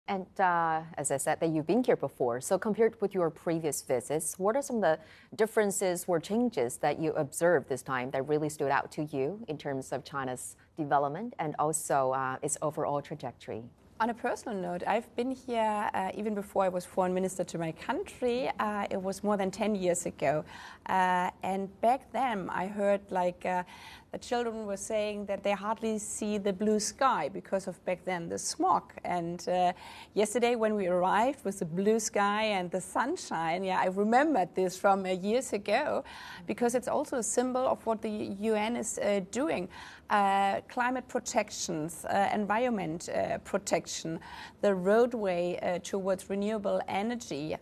And as I said, that you've been here before. So compared with your previous visits, what are some of the differences or changes that you observed this time that really stood out to you in terms of China's development and also its overall trajectory? On a personal note, I've been here even before I was foreign minister to my country. It was more than 10 years ago. And back then I heard the children were saying that they hardly see the blue sky because of back then the smog. And yesterday when we arrived with the blue sky and the sunshine, I remembered this from years ago because it's also a symbol of what the UN is doing. Climate protections, environment protection, the roadway towards renewable energy,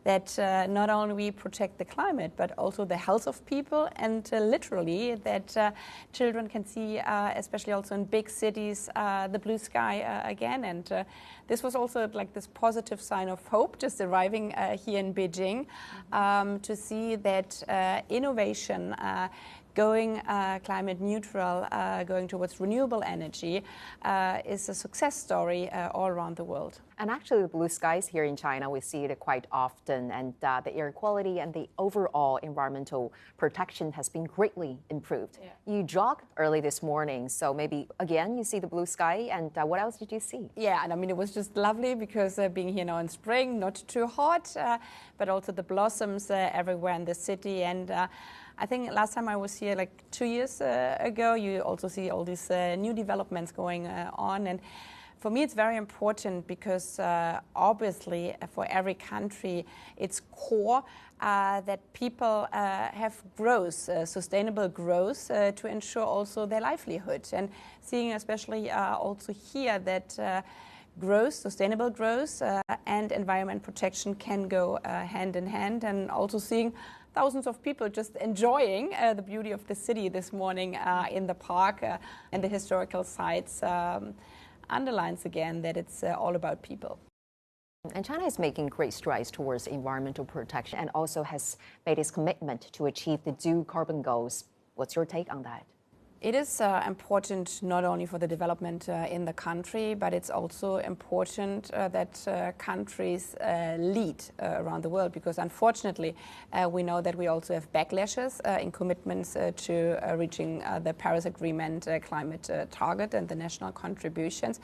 that not only we protect the climate but also the health of people, and literally that children can see, especially also in big cities, the blue sky again. And this was also like this positive sign of hope just arriving here in Beijing, to see that innovation going climate neutral, going towards renewable energy is a success story all around the world. And actually the blue skies here in China, we see it quite often, and the air quality and the overall environmental protection has been greatly improved. Yeah. You jogged early this morning, so maybe again you see the blue sky, and what else did you see? Yeah, and I mean it was just lovely because being here now in spring, not too hot, but also the blossoms everywhere in the city. And I think last time I was here like 2 years ago, you also see all these new developments going on. And for me, it's very important because obviously for every country, it's core that people have growth, sustainable growth, to ensure also their livelihood. And seeing especially also here that growth, sustainable growth and environment protection can go hand in hand, and also seeing thousands of people just enjoying the beauty of the city this morning in the park and the historical sites underlines again that it's all about people. And China is making great strides towards environmental protection and also has made its commitment to achieve the dual carbon goals. What's your take on that? It is important not only for the development in the country, but it's also important that countries lead around the world, because unfortunately we know that we also have backlashes in commitments to reaching the Paris Agreement climate target and the national contributions.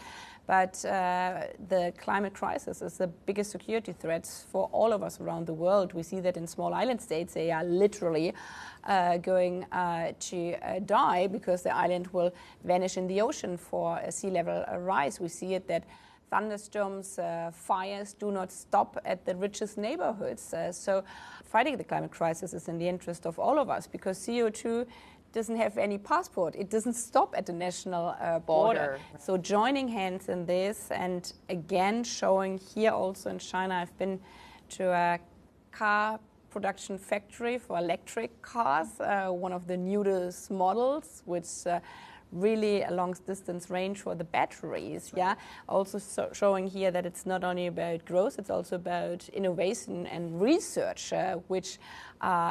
But the climate crisis is the biggest security threat for all of us around the world. We see that in small island states, they are literally going to die because the island will vanish in the ocean for a sea level rise. We see it that thunderstorms, fires do not stop at the richest neighborhoods. So fighting the climate crisis is in the interest of all of us, because CO2 doesn't have any passport. It doesn't stop at the national border. So joining hands in this, and again showing here also in China, I've been to a car production factory for electric cars, one of the newest models, which really a long distance range for the batteries. Yeah, also showing here that it's not only about growth, it's also about innovation and research, which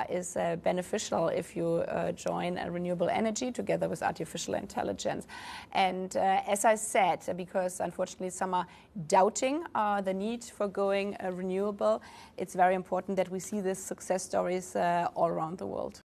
is beneficial if you join renewable energy together with artificial intelligence. And as I said, because unfortunately some are doubting the need for going renewable, it's very important that we see these success stories all around the world.